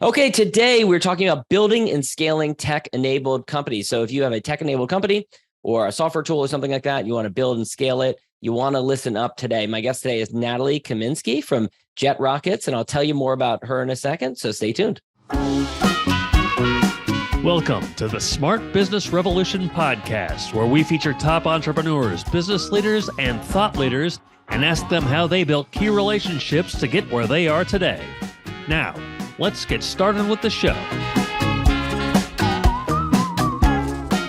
Okay, today we're talking about building and scaling tech-enabled companies. So if you have a tech-enabled company or a software tool or something like that, you want to build and scale it, you want to listen up today. My guest today is Natalie Kaminsky from Jet Rockets, and I'll tell you more about her in a second, so stay tuned. Welcome to the Smart Business Revolution podcast, where we feature top entrepreneurs, business leaders, and thought leaders, and ask them how they built key relationships to get where they are today. Now, let's get started with the show.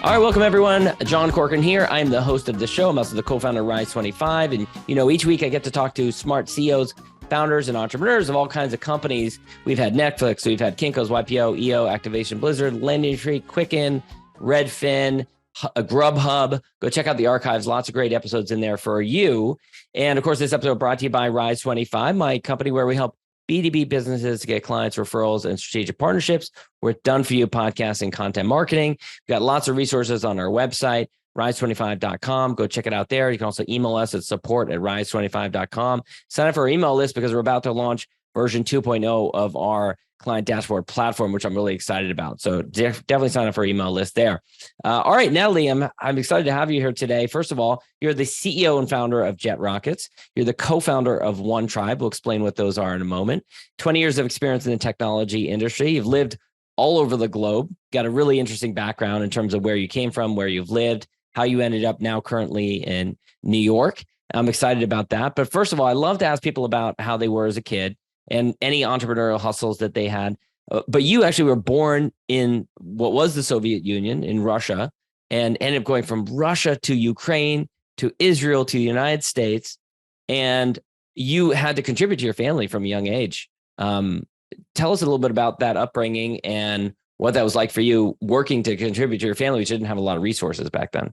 All right, welcome everyone. John Corcoran here. I'm the host of the show. I'm also the co-founder of Rise25. And, each week I get to talk to smart CEOs, founders, and entrepreneurs of all kinds of companies. We've had Netflix, we've had Kinko's, YPO, EO, Activation Blizzard, LendingTree, Quicken, Redfin, Grubhub. Go check out the archives. Lots of great episodes in there for you. And of course, this episode brought to you by Rise25, my company where we help B2B businesses to get clients, referrals, and strategic partnerships. We're done for you podcasting, content marketing. We've got lots of resources on our website, rise25.com. Go check it out there. You can also email us at support@rise25.com. Sign up for our email list because we're about to launch version 2.0 of our client dashboard platform, which I'm really excited about. So definitely sign up for our email list there. All right, Natalie, I'm excited to have you here today. First of all, you're the CEO and founder of Jet Rockets. You're the co-founder of One Tribe. We'll explain what those are in a moment. 20 years of experience in the technology industry. You've lived all over the globe. Got a really interesting background in terms of where you came from, where you've lived, how you ended up now currently in New York. I'm excited about that. But first of all, I love to ask people about how they were as a kid and any entrepreneurial hustles that they had. But you actually were born in what was the Soviet Union in Russia and ended up going from Russia to Ukraine to Israel to the United States. And you had to contribute to your family from a young age. Tell us a little bit about that upbringing and what that was like for you working to contribute to your family, which didn't have a lot of resources back then.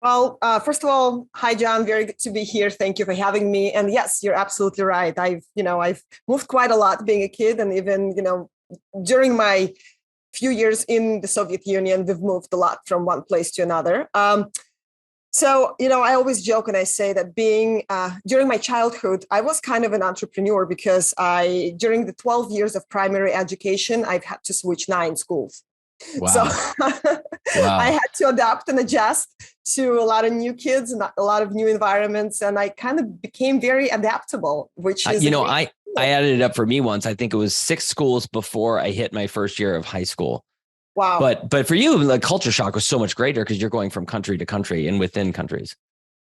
Well, first of all, hi, John. Very good to be here. Thank you for having me. And yes, you're absolutely right. I've moved quite a lot being a kid. And even, during my few years in the Soviet Union, we've moved a lot from one place to another. So, I always joke and I say that during my childhood, I was kind of an entrepreneur because during the 12 years of primary education, I've had to switch 9 schools. Wow. So Wow. I had to adapt and adjust to a lot of new kids and a lot of new environments. And I kind of became very adaptable, which is, I added it up for me once. I think it was 6 schools before I hit my first year of high school. Wow. But for you, the culture shock was so much greater because you're going from country to country and within countries.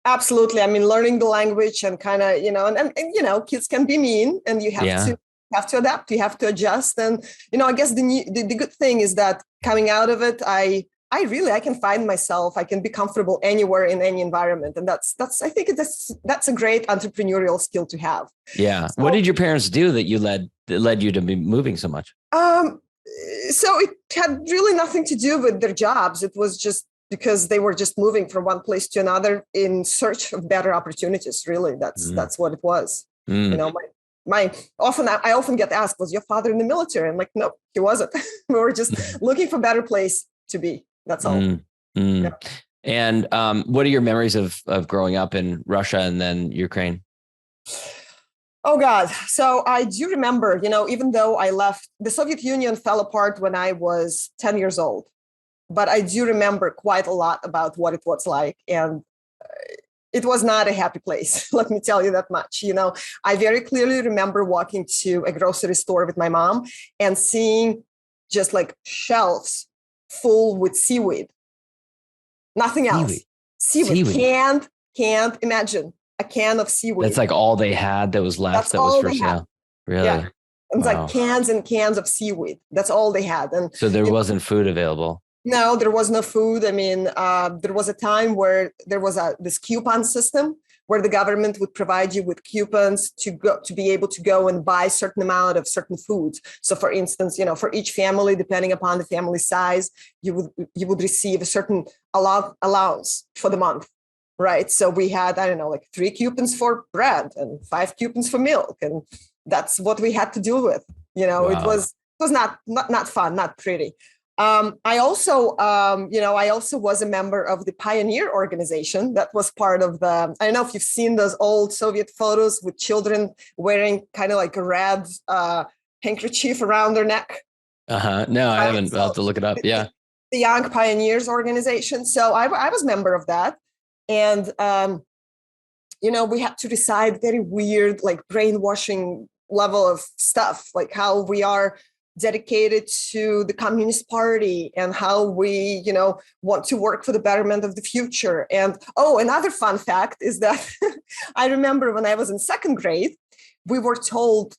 Absolutely. I mean, learning the language and kind of, and kids can be mean and you have to adapt, you have to adjust. And, I guess the good thing is that coming out of it, I can find myself. I can be comfortable anywhere in any environment. And I think that's a great entrepreneurial skill to have. Yeah. So, what did your parents do that led you to be moving so much? So it had really nothing to do with their jobs. It was just because they were just moving from one place to another in search of better opportunities. Really, that's what it was. I often get asked, was your father in the military? I'm like, no, he wasn't. We were just looking for a better place to be. That's all. Yeah. And what are your memories of growing up in Russia and then Ukraine? Oh, God. So I do remember, even though I left, the Soviet Union fell apart when I was 10 years old. But I do remember quite a lot about what it was like. And it was not a happy place. Let me tell you that much. I very clearly remember walking to a grocery store with my mom and seeing just like shelves full with seaweed. Nothing else. Seaweed. Can't imagine a can of seaweed. That's like all they had that was left. That was for sale. Really? Yeah. It's like cans and cans of seaweed. That's all they had. And so there wasn't food available. No, there was no food. I mean, there was a time where there was this coupon system where the government would provide you with coupons to be able to go and buy a certain amount of certain foods. So for instance, for each family, depending upon the family size, you would receive a certain allowance for the month. Right. So we had, 3 coupons for bread and 5 coupons for milk. And that's what we had to deal with. Wow. It was not fun, not pretty. I also was a member of the Pioneer organization that was part of I don't know if you've seen those old Soviet photos with children wearing kind of like a red handkerchief around their neck. No, I Right? haven't. I'll have to look it up. Yeah. The Young Pioneers organization. So I was a member of that. And, we had to decide very weird, like brainwashing level of stuff, like how we are dedicated to the Communist Party and how we, want to work for the betterment of the future. And another fun fact is that I remember when I was in second grade, we were told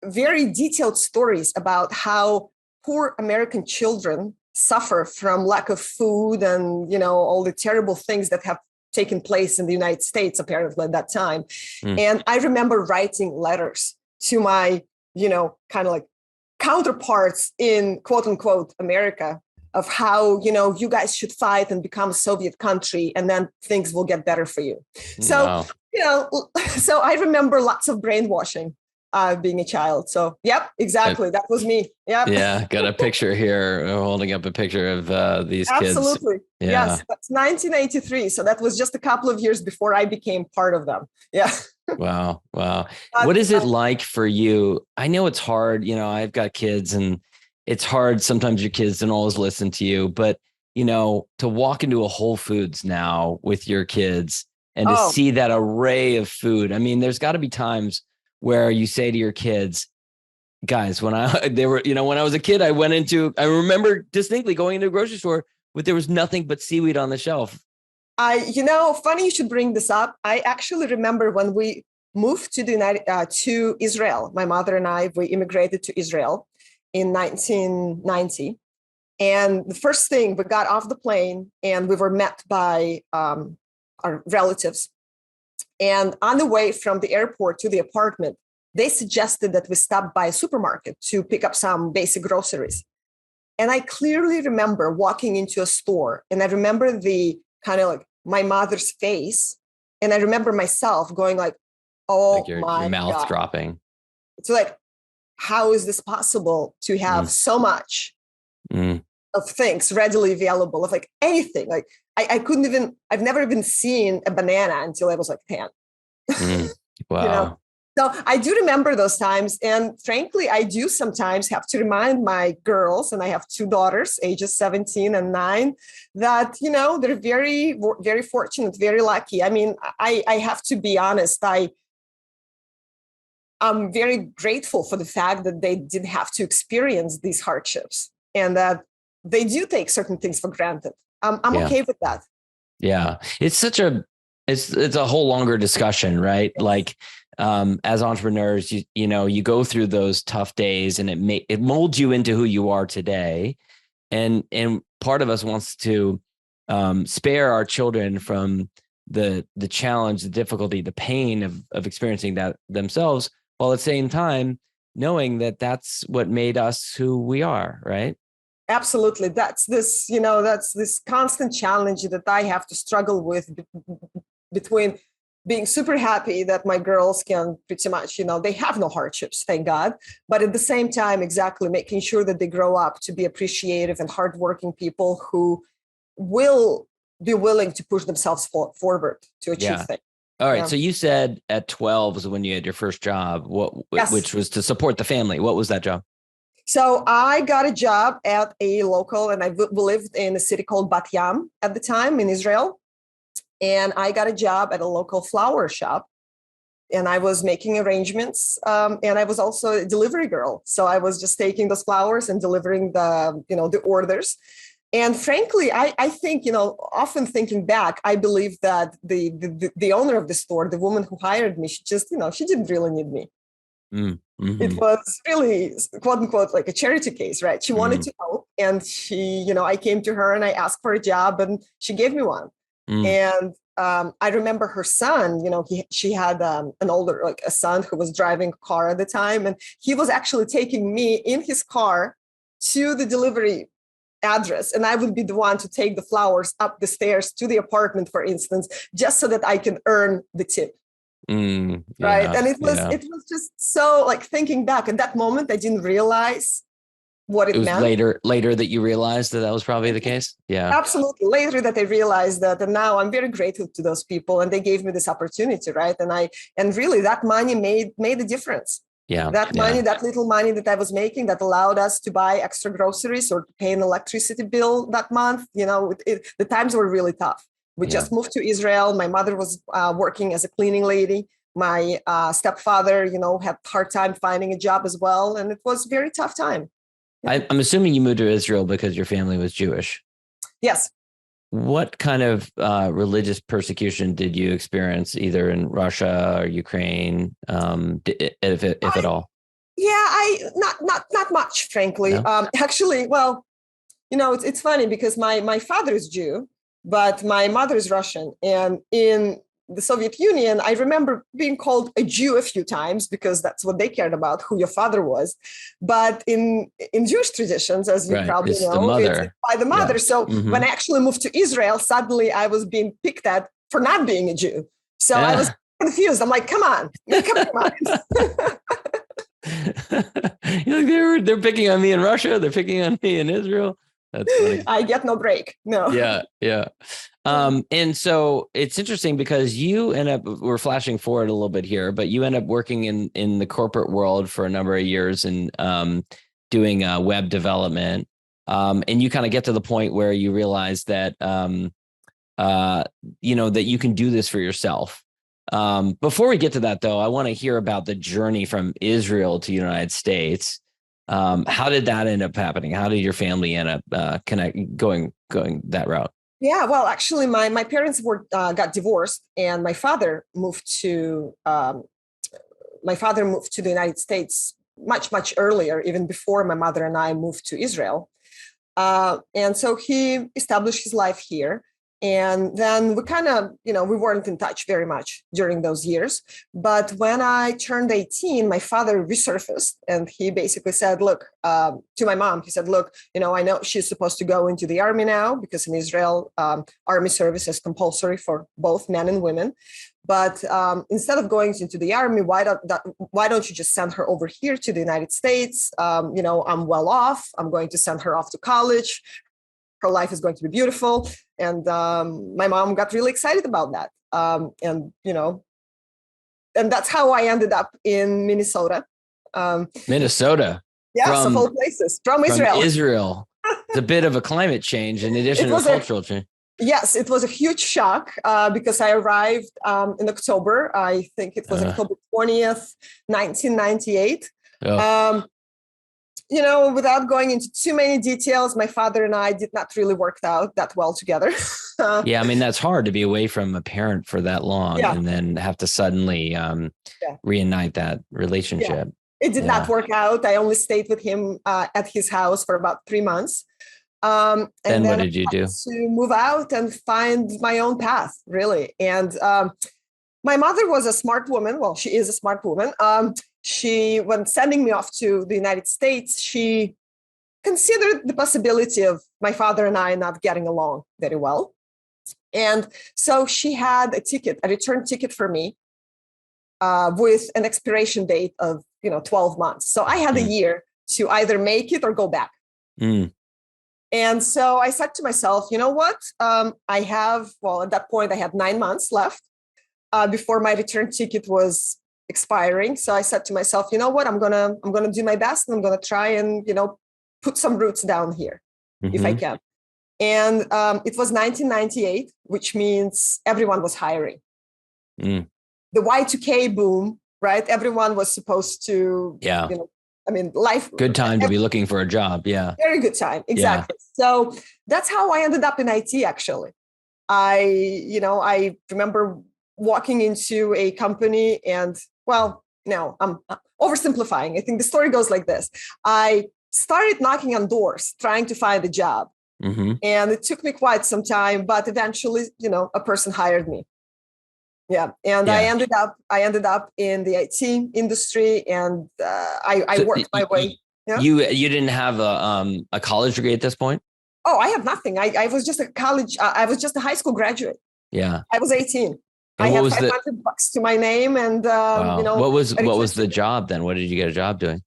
very detailed stories about how poor American children suffer from lack of food and, all the terrible things that have taken place in the United States, apparently at that time. And I remember writing letters to my, kind of like counterparts in quote unquote America of how, you guys should fight and become a Soviet country and then things will get better for you. So, so I remember lots of brainwashing being a child. So, yep, exactly. That was me. Yep. Yeah. Got a picture here, holding up a picture of these kids. Absolutely. Yeah. Yes. That's 1983. So that was just a couple of years before I became part of them. Yeah. Wow. What is it like for you? I know it's hard. I've got kids and it's hard. Sometimes your kids don't always listen to you, but to walk into a Whole Foods now with your kids and to see that array of food. I mean, there's got to be times where you say to your kids, guys, when I was a kid, I remember distinctly going into a grocery store, but there was nothing but seaweed on the shelf. Funny you should bring this up. I actually remember when we moved to Israel, my mother and I, we immigrated to Israel in 1990. And the first thing, we got off the plane and we were met by our relatives. And on the way from the airport to the apartment, they suggested that we stop by a supermarket to pick up some basic groceries. And I clearly remember walking into a store and I remember the kind of like my mother's face. And I remember myself going like, oh, like your mouth God. Dropping. It's like, how is this possible to have so much of things readily available, of like anything? Like I've never even seen a banana until I was like 10. Wow. So I do remember those times. And frankly, I do sometimes have to remind my girls, and I have two daughters, ages 17 and 9, that, they're very, very fortunate, very lucky. I mean, I have to be honest. I'm very grateful for the fact that they didn't have to experience these hardships and that they do take certain things for granted. I'm okay with that. Yeah. It's it's a whole longer discussion, right? Yes. Like, as entrepreneurs, you go through those tough days and it molds you into who you are today. And part of us wants to spare our children from the challenge, the difficulty, the pain of experiencing that themselves, while at the same time knowing that that's what made us who we are, right? Absolutely. That's this constant challenge that I have to struggle with between being super happy that my girls can pretty much, they have no hardships, thank God. But at the same time, exactly making sure that they grow up to be appreciative and hardworking people who will be willing to push themselves forward to achieve things. All right. Yeah. So you said at 12 was when you had your first job, which was to support the family. What was that job? So I got a job at a local, and I lived in a city called Bat Yam at the time in Israel. And I got a job at a local flower shop, and I was making arrangements. And I was also a delivery girl. So I was just taking those flowers and delivering the orders. And frankly, I think, often thinking back, I believe that the owner of the store, the woman who hired me, she didn't really need me. Mm-hmm. It was really, quote unquote, like a charity case, right? She wanted to help. And I came to her and I asked for a job and she gave me one. And I remember her son, she had an older, like a son who was driving a car at the time. And he was actually taking me in his car to the delivery address. And I would be the one to take the flowers up the stairs to the apartment, for instance, just so that I can earn the tip. Right. And it was just so, like, thinking back at that moment, I didn't realize what it meant. Later that you realized that was probably the case. Yeah, absolutely. Later that I realized that, and now I'm very grateful to those people, and they gave me this opportunity, right? And really that money made a difference. Yeah. That money, that little money that I was making that allowed us to buy extra groceries or to pay an electricity bill that month, the times were really tough. We just moved to Israel. My mother was working as a cleaning lady. My stepfather, had a hard time finding a job as well. And it was a very tough time. I'm assuming you moved to Israel because your family was Jewish. Yes. What kind of religious persecution did you experience either in Russia or Ukraine, if at all? Yeah, not much, frankly. No? Actually, well, it's funny because my father is Jew, but my mother is Russian. And in the Soviet Union, I remember being called a Jew a few times because that's what they cared about, who your father was. But in Jewish traditions, as you probably it's know, the mother. It's by the mother. Yeah. So when I actually moved to Israel, suddenly I was being picked at for not being a Jew. So I was confused. I'm like, come on. They're picking on me in Russia. They're picking on me in Israel. That's funny. I get no break. No. Yeah. And so it's interesting because you end up, we're flashing forward a little bit here, but you end up working in the corporate world for a number of years and doing web development. And you kind of get to the point where you realize that, that you can do this for yourself. Before we get to that, though, I want to hear about the journey from Israel to the United States. How did that end up happening? How did your family end up going that route? Yeah, well, actually, my parents got divorced, and my father moved to the United States much earlier, even before my mother and I moved to Israel. And so he established his life here. And then we kind of, we weren't in touch very much during those years. But when I turned 18, my father resurfaced and he basically said, look, to my mom, he said, look, I know she's supposed to go into the army now because in Israel, army service is compulsory for both men and women. But instead of going into the army, why don't you just send her over here to the United States? I'm well off. I'm going to send her off to college. Her life is going to be beautiful. And my mom got really excited about that. And that's how I ended up in Minnesota. Minnesota? Yes, of all places. From Israel. Israel. It's a bit of a climate change in addition to a cultural change. Yes, it was a huge shock because I arrived in October. I think it was October 20th, 1998. Oh. Without going into too many details, my father and I did not really work out that well together. Yeah, I mean, that's hard to be away from a parent for that long and then have to suddenly reunite that relationship. Yeah. It did not work out. I only stayed with him at his house for about 3 months. And then what did you do? To move out and find my own path, really. And my mother was a smart woman. Well, she is a smart woman. When sending me off to the United States, she considered the possibility of my father and I not getting along very well. And so she had a return ticket for me with an expiration date of, 12 months. So I had a year to either make it or go back. And so I said to myself, you know what? At that point I had 9 months left before my return ticket was expiring. So I said to myself, you know what, I'm gonna do my best and I'm gonna try and put some roots down here if I can. And it was 1998, which means everyone was hiring. The Y2K boom, right? Everyone was supposed to, life. Good time to be looking for a job. Yeah. Very good time. Exactly. Yeah. So that's how I ended up in IT. Actually, I remember walking into a company and, I'm oversimplifying. I think the story goes like this. I started knocking on doors, trying to find a job. And it took me quite some time, but eventually, a person hired me. Yeah. And I ended up in the IT industry and I worked my way. Yeah? You didn't have a college degree at this point? Oh, I have nothing. I was just I was just a high school graduate. Yeah. I was 18. I had $500 to my name, and what was the job then? What did you get a job doing?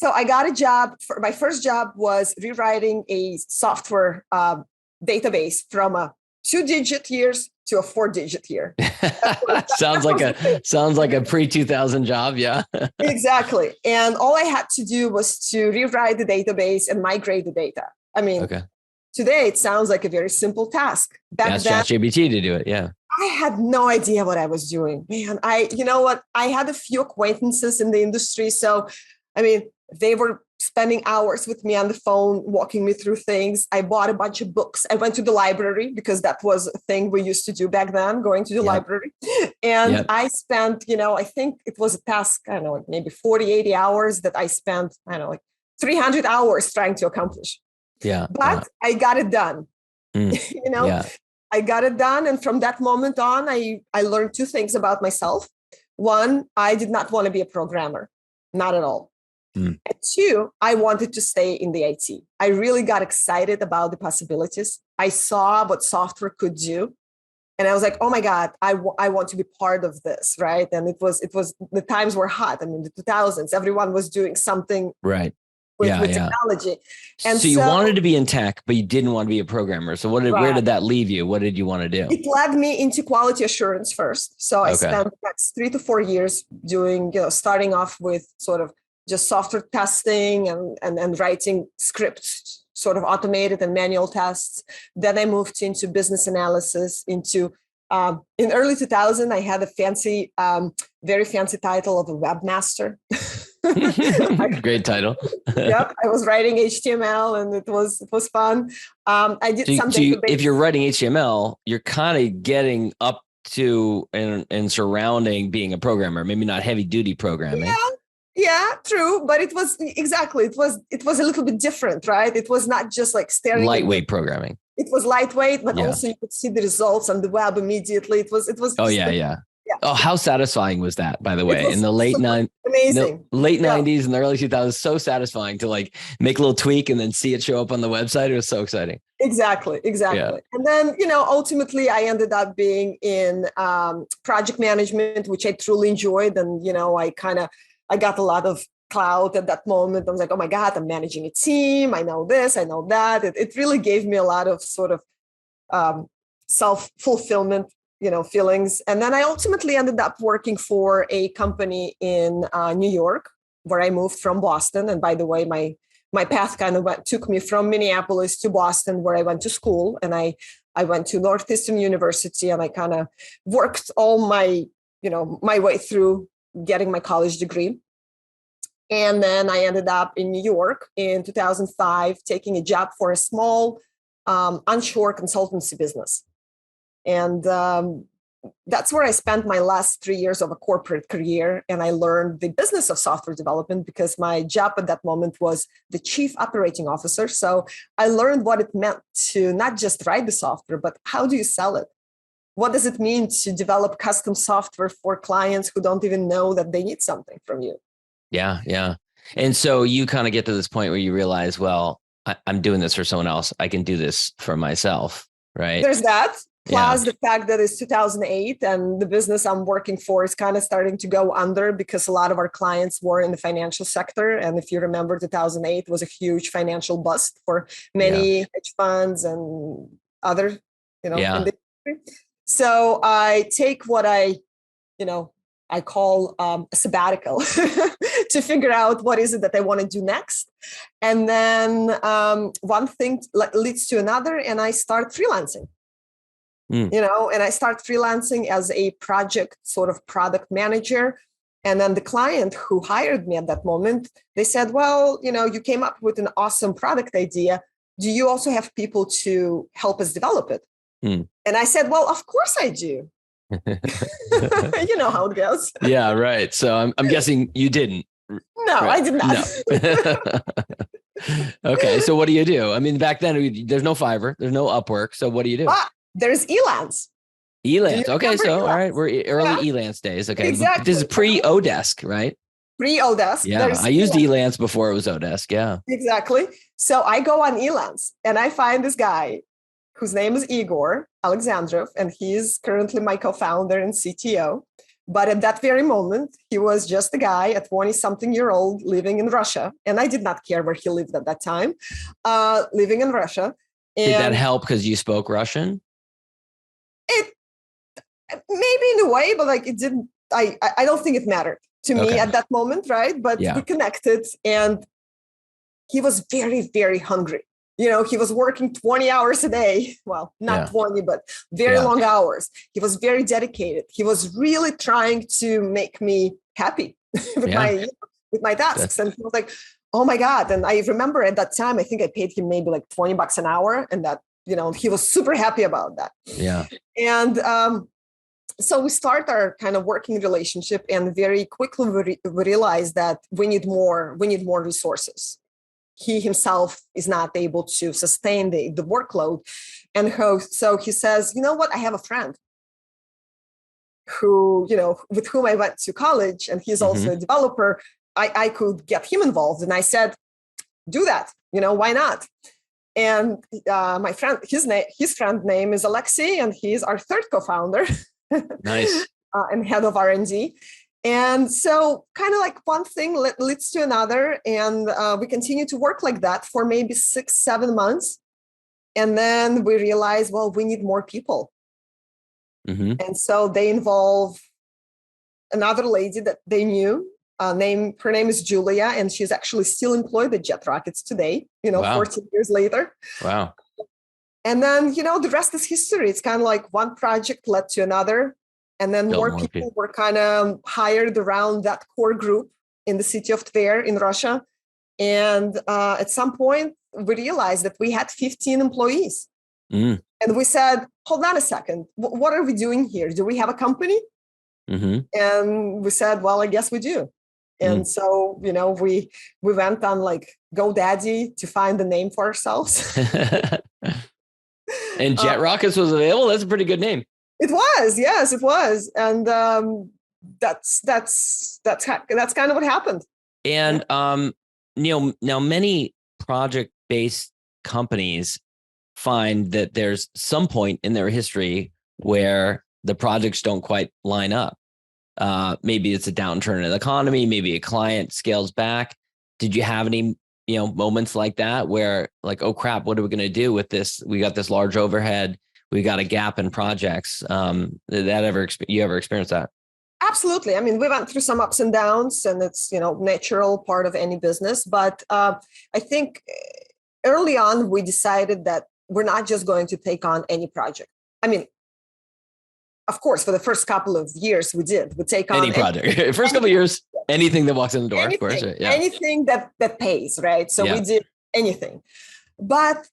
So I got a job. My first job was rewriting a software database from 2-digit years to a 4-digit year. Sounds like a pre-2000 job. Yeah. Exactly. And all I had to do was to rewrite the database and migrate the data. I mean, Okay. Today it sounds like a very simple task. Back then, ChatGPT to do it. Yeah. I had no idea what I was doing, man. You know what? I had a few acquaintances in the industry. So, I mean, they were spending hours with me on the phone, walking me through things. I bought a bunch of books. I went to the library because that was a thing we used to do back then, going to the library. And I spent, I think it was a task, I don't know, maybe 40, 80 hours that I spent, I don't know, like 300 hours trying to accomplish. Yeah. But I got it done. I got it done. And from that moment on, I learned two things about myself. One, I did not want to be a programmer, not at all. And two, I wanted to stay in the IT. I really got excited about the possibilities. I saw what software could do. And I was like, oh my God, I want to be part of this, right? And it was the times were hot. I mean, the 2000s, everyone was doing something right. with technology. And so you wanted to be in tech, but you didn't want to be a programmer. So where did that leave you? What did you want to do? It led me into quality assurance first. So I spent the next 3 to 4 years doing, starting off with sort of just software testing and writing scripts, sort of automated and manual tests. Then I moved into business analysis, in early 2000, I had a fancy, very fancy title of a webmaster. Great title. Yep, I was writing HTML and it was fun. I did something. If you're writing HTML, you're kind of getting up to and surrounding being a programmer, maybe not heavy duty programming. Yeah, true. But it was a little bit different, right? It was not just like staring. Lightweight programming. It was lightweight, but also you could see the results on the web immediately. It was. Oh yeah. Oh, how satisfying was that, by the way? In the late amazing. Late 90s and the early 2000s, so satisfying to like make a little tweak and then see it show up on the website. It was so exciting. Exactly. Yeah. And then, ultimately I ended up being in project management, which I truly enjoyed. And, I got a lot of clout at that moment. I was like, oh my God, I'm managing a team. I know this, I know that. It really gave me a lot of sort of self-fulfillment, feelings. And then I ultimately ended up working for a company in New York, where I moved from Boston. And by the way, my path kind of took me from Minneapolis to Boston, where I went to school. And I went to Northeastern University, and I kind of worked all my way through getting my college degree. And then I ended up in New York in 2005, taking a job for a small onshore consultancy business. And that's where I spent my last 3 years of a corporate career. And I learned the business of software development because my job at that moment was the chief operating officer. So I learned what it meant to not just write the software, but how do you sell it? What does it mean to develop custom software for clients who don't even know that they need something from you? Yeah. And so you kind of get to this point where you realize, well, I'm doing this for someone else. I can do this for myself, right? There's that. Plus the fact that it's 2008 and the business I'm working for is kind of starting to go under because a lot of our clients were in the financial sector. And if you remember, 2008 was a huge financial bust for many hedge funds and other, in the industry. So I take what I call a sabbatical to figure out what is it that I want to do next. And then one thing leads to another, and I start freelancing. And I start freelancing as a project sort of product manager. And then the client who hired me at that moment, they said, well, you came up with an awesome product idea. Do you also have people to help us develop it? And I said, well, of course I do. You know how it goes. Yeah, right. So I'm guessing you didn't. No, right? I did not. No. Okay. So what do you do? I mean, back then there's no Fiverr, there's no Upwork. So what do you do? There's Elance. Elance. Okay. So, Elance? All right. We're early Elance days. Okay. Exactly. This is pre-Odesk, right? Pre-Odesk. Yeah. I used Elance before it was Odesk. Yeah. Exactly. So I go on Elance and I find this guy whose name is Igor Alexandrov, and he's currently my co-founder and CTO. But at that very moment, he was just a guy, a 20-something-year-old living in Russia. And I did not care where he lived at that time, living in Russia. And did that help because you spoke Russian? Maybe in a way, but like it didn't. I don't think it mattered to me at that moment, right? But we connected, and he was very, very hungry. He was working 20 hours a day. Well, not 20, but very long hours. He was very dedicated. He was really trying to make me happy with my tasks. And he was like, oh my God. And I remember at that time, I think I paid him maybe like $20 an hour. And that, he was super happy about that. Yeah. And so we start our kind of working relationship, and very quickly we realized that we need more resources. He himself is not able to sustain the workload. And so he says, you know what? I have a friend who, with whom I went to college, and he's also a developer. I could get him involved. And I said, do that. Why not? And my friend, his friend name is Alexei, and he's our third co-founder. Nice. And head of R&D. And so kind of like one thing leads to another. And we continue to work like that for maybe 6-7 months. And then we realize, well, we need more people. And so they involve another lady that they knew. Her name is Julia, and she's actually still employed at Jet Rockets today, 14 years later. Wow. And then, the rest is history. It's kind of like one project led to another. And then more people were kind of hired around that core group in the city of Tver in Russia. And at some point, we realized that we had 15 employees. And we said, hold on a second. What are we doing here? Do we have a company? And we said, well, I guess we do. And so, we went on like GoDaddy to find the name for ourselves. And Jet Rockets was available. That's a pretty good name. It was, yes, it was, and that's kind of what happened. And now many project-based companies find that there's some point in their history where the projects don't quite line up. Maybe it's a downturn in the economy. Maybe a client scales back. Did you have any moments like that where like, oh crap, what are we going to do with this? We got this large overhead. We got a gap in projects. You ever experienced that? Absolutely. I mean, we went through some ups and downs, and it's, natural part of any business. But I think early on, we decided that we're not just going to take on any project. I mean, of course, for the first couple of years, we take on any project. First couple of years, anything that walks in the door, of course. Yeah. Anything that pays, right? So we did anything. But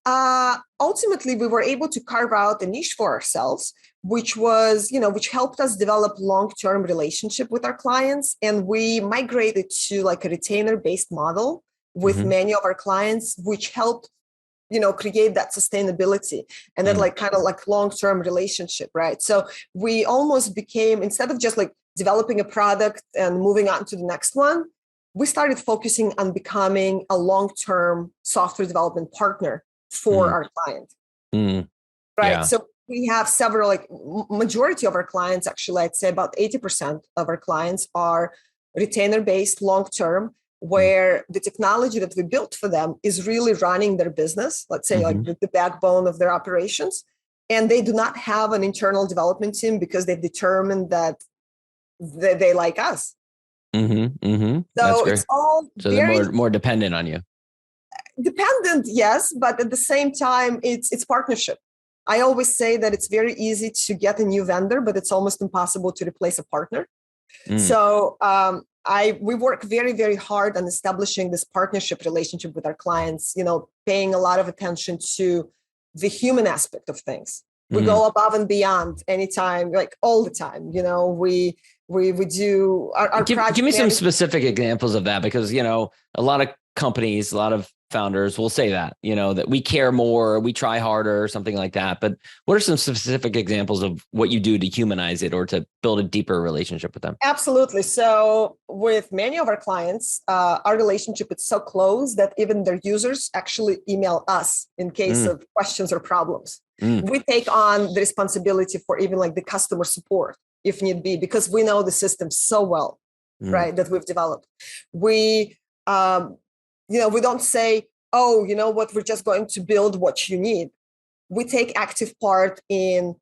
ultimately, we were able to carve out a niche for ourselves, which was, which helped us develop long-term relationship with our clients. And we migrated to like a retainer-based model with many of our clients, which helped, create that sustainability and then like kind of like long-term relationship, right? So we almost became, instead of just like developing a product and moving on to the next one, we started focusing on becoming a long-term software development partner for our client, right? Yeah. So we have several, like majority of our clients, actually, I'd say about 80% of our clients are retainer-based long-term, where the technology that we built for them is really running their business, let's say like the backbone of their operations. And they do not have an internal development team because they've determined that they like us. So it's all they're more dependent on you. Dependent, yes, but at the same time, it's partnership. I always say that it's very easy to get a new vendor, but it's almost impossible to replace a partner. So we work very, very hard on establishing this partnership relationship with our clients, paying a lot of attention to the human aspect of things. We go above and beyond anytime, like all the time, we do our give me some specific examples of that, because, a lot of companies, a lot of founders will say that, that we care more, we try harder, or something like that. But what are some specific examples of what you do to humanize it or to build a deeper relationship with them? Absolutely. So with many of our clients, our relationship is so close that even their users actually email us in case of questions or problems. We take on the responsibility for even like the customer support if need be, because we know the system so well, right, that we've developed. We we don't say, oh, you know what, we're just going to build what you need. We take active part in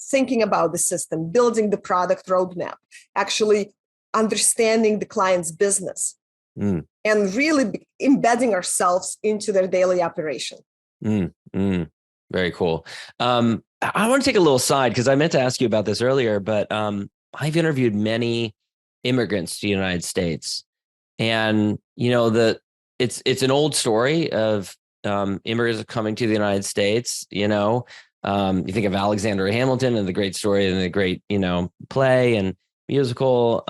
thinking about the system, building the product roadmap, actually understanding the client's business, and really embedding ourselves into their daily operation. Very cool. I want to take a little side because I meant to ask you about this earlier, but I've interviewed many immigrants to the United States, and it's an old story of immigrants coming to the United States. You think of Alexander Hamilton and the great story and the great play and musical.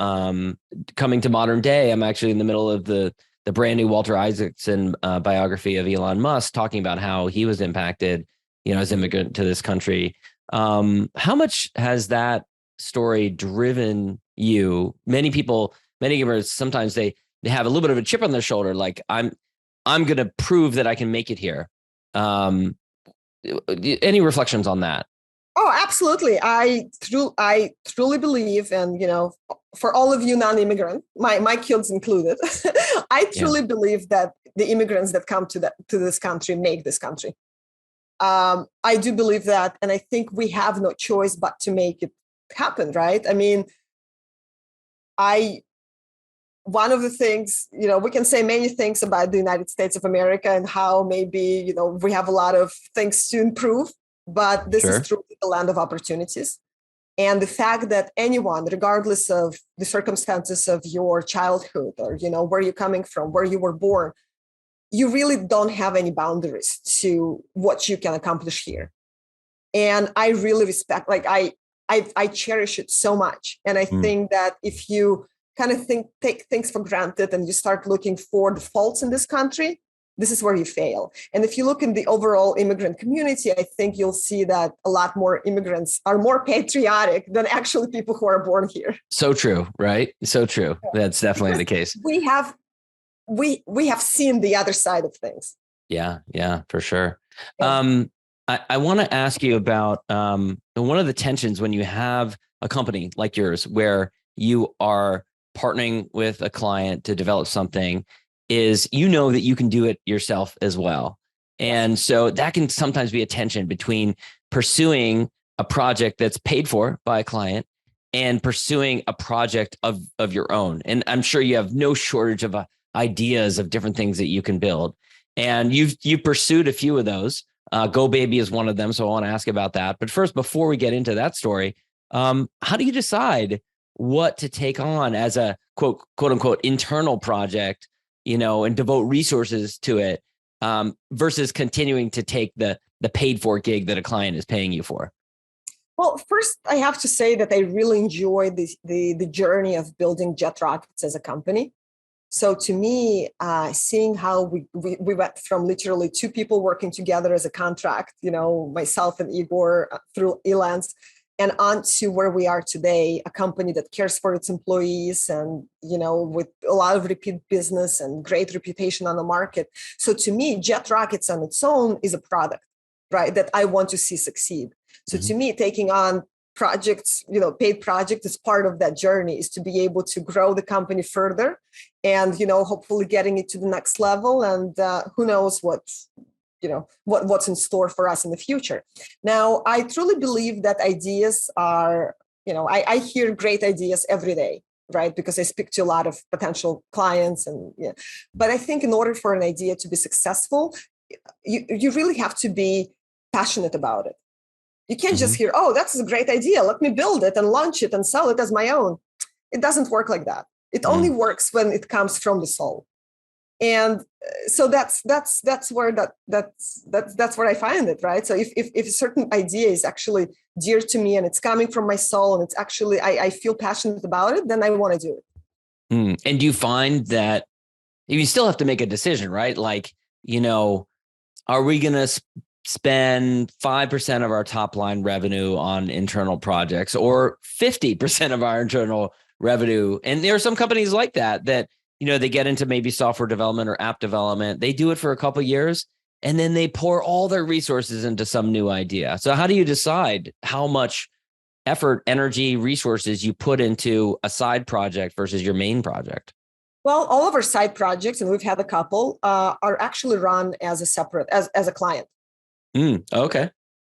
Coming to modern day, I'm actually in the middle of the brand new Walter Isaacson biography of Elon Musk, talking about how he was impacted as an immigrant to this country. How much has that story driven you? Many immigrants, sometimes they have a little bit of a chip on their shoulder, like I'm going to prove that I can make it here. Any reflections on that? Oh, absolutely. I truly believe, and for all of you non-immigrant, my kids included, I truly believe that the immigrants that come to this country make this country. I do believe that, and I think we have no choice but to make it happen, right? I mean, one of the things, we can say many things about the United States of America and how maybe, we have a lot of things to improve, but this is truly the land of opportunities. And the fact that anyone, regardless of the circumstances of your childhood or, where you're coming from, where you were born, you really don't have any boundaries to what you can accomplish here. And I really respect, I cherish it so much. And I think that if you kind of take things for granted and you start looking for the faults in this country, this is where you fail. And if you look in the overall immigrant community, I think you'll see that a lot more immigrants are more patriotic than actually people who are born here. So true, right? So true. That's definitely the case. We have seen the other side of things. Yeah, for sure. I want to ask you about one of the tensions when you have a company like yours where you are partnering with a client to develop something is that you can do it yourself as well. And so that can sometimes be a tension between pursuing a project that's paid for by a client and pursuing a project of your own. And I'm sure you have no shortage of ideas of different things that you can build. And you've pursued a few of those. GoBaby is one of them. So I want to ask about that. But first, before we get into that story, how do you decide what to take on as a quote unquote internal project, and devote resources to it versus continuing to take the paid for gig that a client is paying you for? Well, first, I have to say that I really enjoy the journey of building Jet Rockets as a company. So to me, seeing how we went from literally two people working together as a contract, myself and Igor through Elance, and on to where we are today, a company that cares for its employees and, with a lot of repeat business and great reputation on the market. So to me, Jet Rockets on its own is a product, right, that I want to see succeed. So to me, taking on projects, paid project is part of that journey, is to be able to grow the company further and, hopefully getting it to the next level. And who knows what's in store for us in the future. Now, I truly believe that ideas are, I hear great ideas every day, right? Because I speak to a lot of potential clients but I think in order for an idea to be successful, you really have to be passionate about it. You can't just hear, oh, that's a great idea. Let me build it and launch it and sell it as my own. It doesn't work like that. It only works when it comes from the soul. And so that's where that's where I find it, right? So if a certain idea is actually dear to me and it's coming from my soul and it's actually I feel passionate about it, then I want to do it. And do you find that you still have to make a decision, right? Like, are we going to spend 5% of our top line revenue on internal projects or 50% of our internal revenue? And there are some companies like that they get into maybe software development or app development. They do it for a couple of years and then they pour all their resources into some new idea. So how do you decide how much effort, energy, resources you put into a side project versus your main project? Well, all of our side projects, and we've had a couple, are actually run as a separate, as a client. Okay.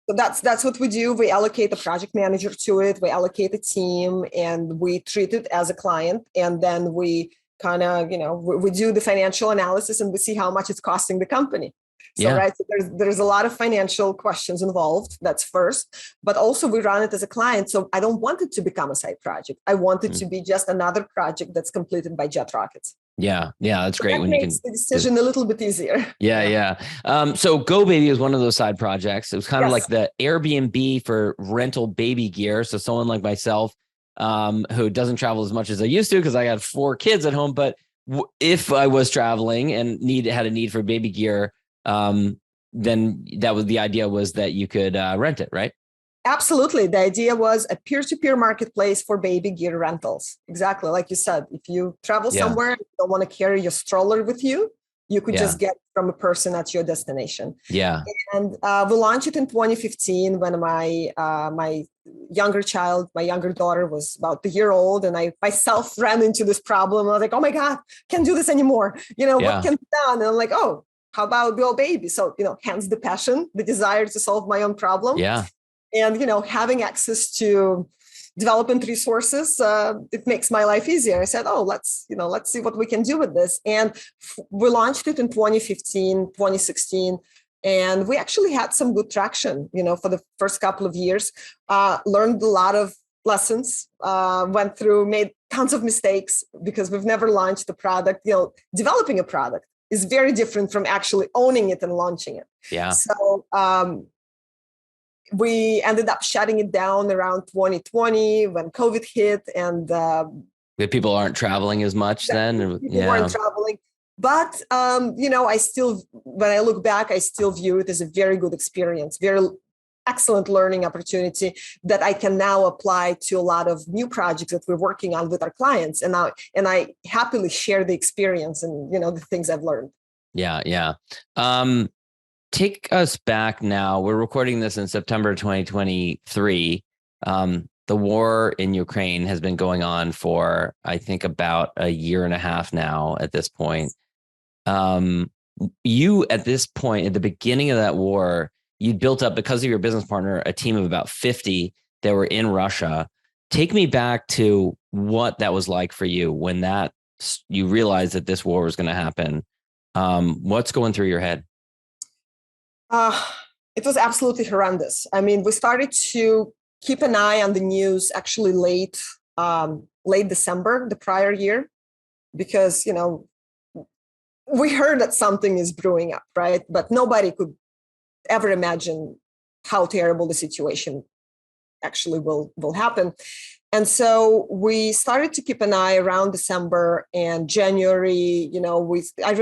So that's what we do. We allocate a project manager to it. We allocate a team, and we treat it as a client. And then we kind of, we do the financial analysis, and we see how much it's costing the company. So, right, so there's a lot of financial questions involved. That's first, but also we run it as a client. So I don't want it to become a side project. I want it to be just another project that's completed by Jet Rockets. Yeah, that's great. That when makes the decision a little bit easier. Yeah. So GoBaby is one of those side projects. It was kind of like the Airbnb for rental baby gear. So someone like myself, who doesn't travel as much as I used to because I got 4 kids at home, but if I was traveling and had a need for baby gear, then that was the idea, was that you could rent it, right? Absolutely. The idea was a peer-to-peer marketplace for baby gear rentals. Exactly. Like you said, if you travel somewhere, you don't want to carry your stroller with you, you could just get from a person at your destination. Yeah. And we launched it in 2015 when my younger daughter was about a year old, and I myself ran into this problem. I was like, oh my God, can't do this anymore. What can be done? And I'm like, oh, how about GoBaby? So, hence the passion, the desire to solve my own problem. Yeah. And, having access to development resources, it makes my life easier. I said, oh, let's see what we can do with this. And we launched it in 2015, 2016. And we actually had some good traction, for the first couple of years, learned a lot of lessons, made tons of mistakes because we've never launched a product. Developing a product is very different from actually owning it and launching it. Yeah. So, we ended up shutting it down around 2020 when COVID hit, and people aren't traveling as much then. People weren't traveling, but I still, when I look back, I still view it as a very good experience, very excellent learning opportunity that I can now apply to a lot of new projects that we're working on with our clients, and I happily share the experience and the things I've learned. Yeah. Take us back now. We're recording this in September 2023. The war in Ukraine has been going on for, I think, about a year and a half now at this point. You, at this point, at the beginning of that war, you built up, because of your business partner, a team of about 50 that were in Russia. Take me back to what that was like for you when you realized that this war was going to happen. What's going through your head? It was absolutely horrendous. I mean, we started to keep an eye on the news actually late December, the prior year, because, we heard that something is brewing up, right? But nobody could ever imagine how terrible the situation actually will happen. And so we started to keep an eye around December and January. I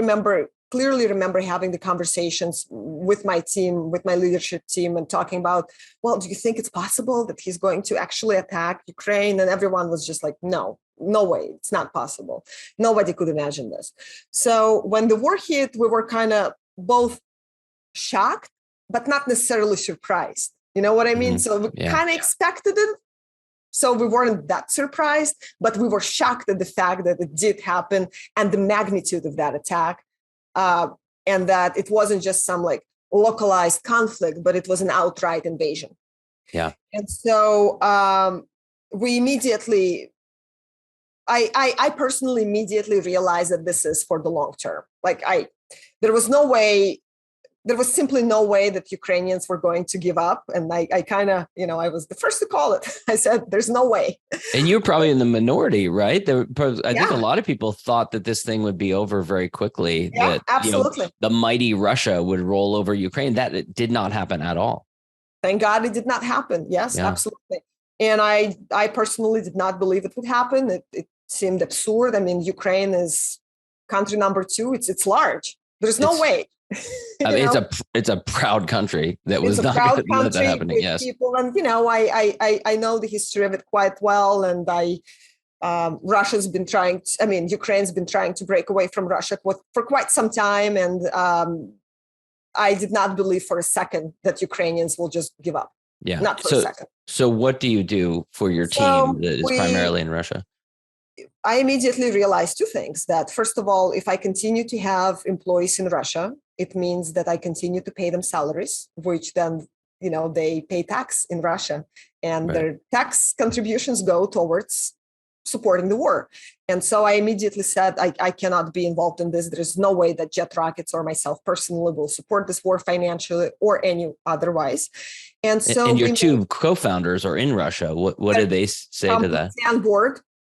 clearly remember having the conversations with my team, with my leadership team, and talking about, well, do you think it's possible that he's going to actually attack Ukraine? And everyone was just like, no way, it's not possible. Nobody could imagine this. So when the war hit, we were kind of both shocked, but not necessarily surprised. You know what I mean? So we kind of expected it. So we weren't that surprised, but we were shocked at the fact that it did happen and the magnitude of that attack. And that it wasn't just some localized conflict, but it was an outright invasion. Yeah. And so we immediately, I personally immediately realized that this is for the long term. There was simply no way that Ukrainians were going to give up. And I kind of, I was the first to call it. I said, there's no way. And you're probably in the minority, right? I think a lot of people thought that this thing would be over very quickly. Yeah, that, absolutely. The mighty Russia would roll over Ukraine. That did not happen at all. Thank God it did not happen. Yes, absolutely. And I personally did not believe it would happen. It seemed absurd. I mean, Ukraine is country number 2. It's large. There's no way. It's a proud country that was not going to let that happen. Yes, people, and I know the history of it quite well. And Ukraine's been trying to break away from Russia for quite some time, and I did not believe for a second that Ukrainians will just give up. Yeah, not for a second. So what do you do for your team that is primarily in Russia? I immediately realized 2 things. That first of all, if I continue to have employees in Russia, it means that I continue to pay them salaries, which then, they pay tax in Russia, and Right. their tax contributions go towards supporting the war. And so I immediately said, I cannot be involved in this. There's no way that Jet Rockets or myself personally will support this war financially or any otherwise. And so And your two co-founders are in Russia. What did they say to that?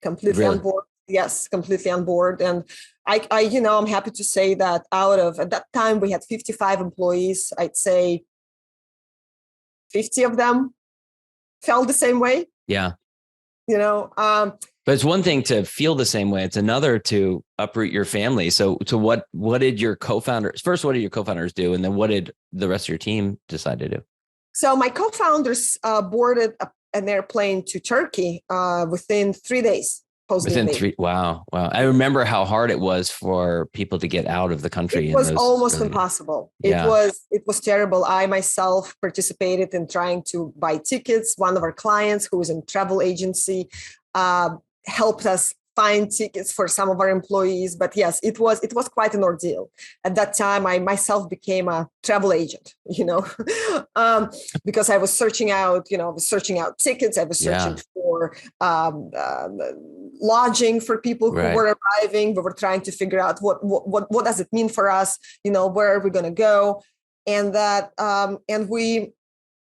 Completely on board. Yes, completely on board. And I'm happy to say that at that time we had 55 employees, I'd say 50 of them felt the same way. Yeah. But it's one thing to feel the same way. It's another to uproot your family. So what did your co-founders, first, what did your co-founders do? And then what did the rest of your team decide to do? So my co-founders boarded an airplane to Turkey within 3 days. Wow. I remember how hard it was for people to get out of the country. It was almost impossible. Yeah. It was terrible. I myself participated in trying to buy tickets. One of our clients, who was in travel agency, helped us find tickets for some of our employees. But yes, it was quite an ordeal. At that time, I myself became a travel agent, because I was searching out tickets. I was searching for lodging for people who were arriving. We were trying to figure out what does it mean for us, where are we going to go? And that, and we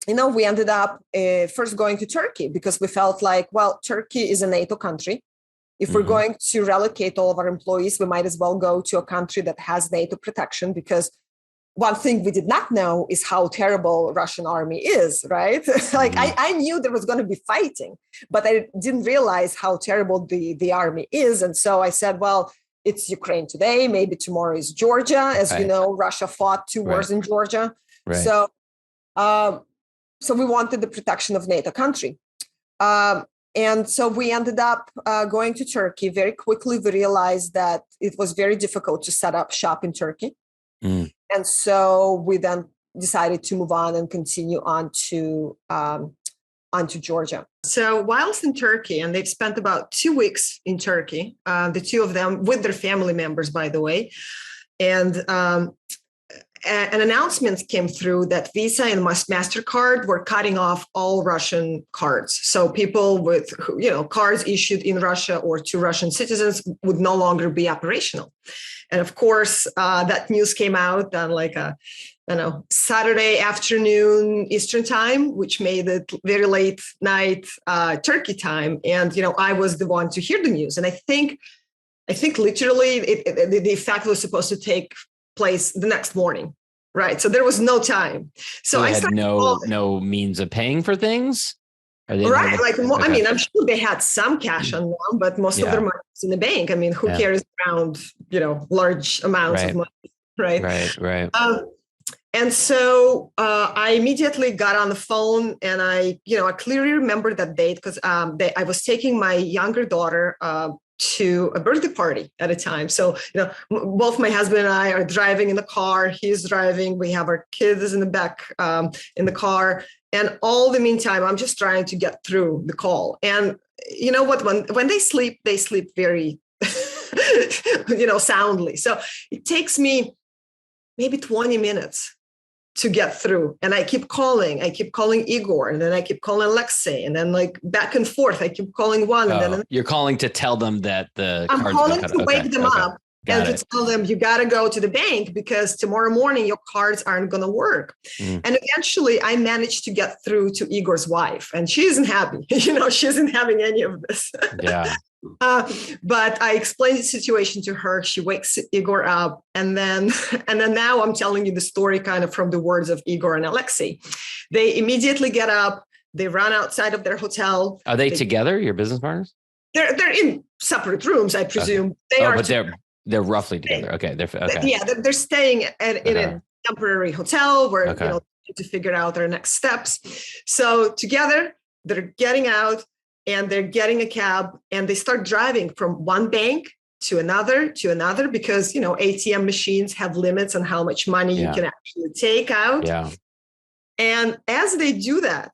ended up first going to Turkey because we felt like, well, Turkey is a NATO country. If we're going to relocate all of our employees, we might as well go to a country that has NATO protection, because one thing we did not know is how terrible Russian army is, right? I knew there was going to be fighting, but I didn't realize how terrible the army is. And so I said, well, it's Ukraine today, maybe tomorrow is Georgia. As you know, Russia fought 2 wars in Georgia. Right. So we wanted the protection of NATO country. And so we ended up going to Turkey. Very quickly, we realized that it was very difficult to set up shop in Turkey. And so we then decided to move on and continue on to Georgia. So whilst in Turkey, and they've spent about 2 weeks in Turkey, the two of them with their family members, by the way, and an announcement came through that Visa and MasterCard were cutting off all Russian cards. So people with, cards issued in Russia or to Russian citizens would no longer be operational. And of course, that news came out on Saturday afternoon Eastern time, which made it very late night Turkey time. And, I was the one to hear the news. And I think literally the effect was supposed to take place the next morning, right? So there was no time. So I had no means of paying for things, right? I mean, I'm sure they had some cash on them, but most of their money was in the bank. I mean, who cares around large amounts of money, right? Right. And so I immediately got on the phone, and I clearly remember that date because I was taking my younger daughter to a birthday party at a time. So, both my husband and I are driving in the car. He's driving. We have our kids in the back in the car. And all the meantime, I'm just trying to get through the call. And you know what? When they sleep very, soundly. So it takes me maybe 20 minutes to get through. And I keep calling Igor, and then I keep calling Alexei, and then back and forth. I keep calling one. And then you're calling to tell them that I'm calling to wake them up and to tell them you got to go to the bank because tomorrow morning your cards aren't going to work. And eventually I managed to get through to Igor's wife, and she isn't happy. She isn't having any of this. Yeah. But I explained the situation to her. She wakes Igor up, and then now I'm telling you the story kind of from the words of Igor and Alexei. They immediately get up. They run outside of their hotel. Are they together? Your business partners? They're in separate rooms, I presume. Okay. But they're roughly together. Okay. Yeah, they're staying in a temporary hotel where to figure out their next steps. So together, they're getting out. And they're getting a cab, and they start driving from one bank to another because, ATM machines have limits on how much money you can actually take out. Yeah. And as they do that,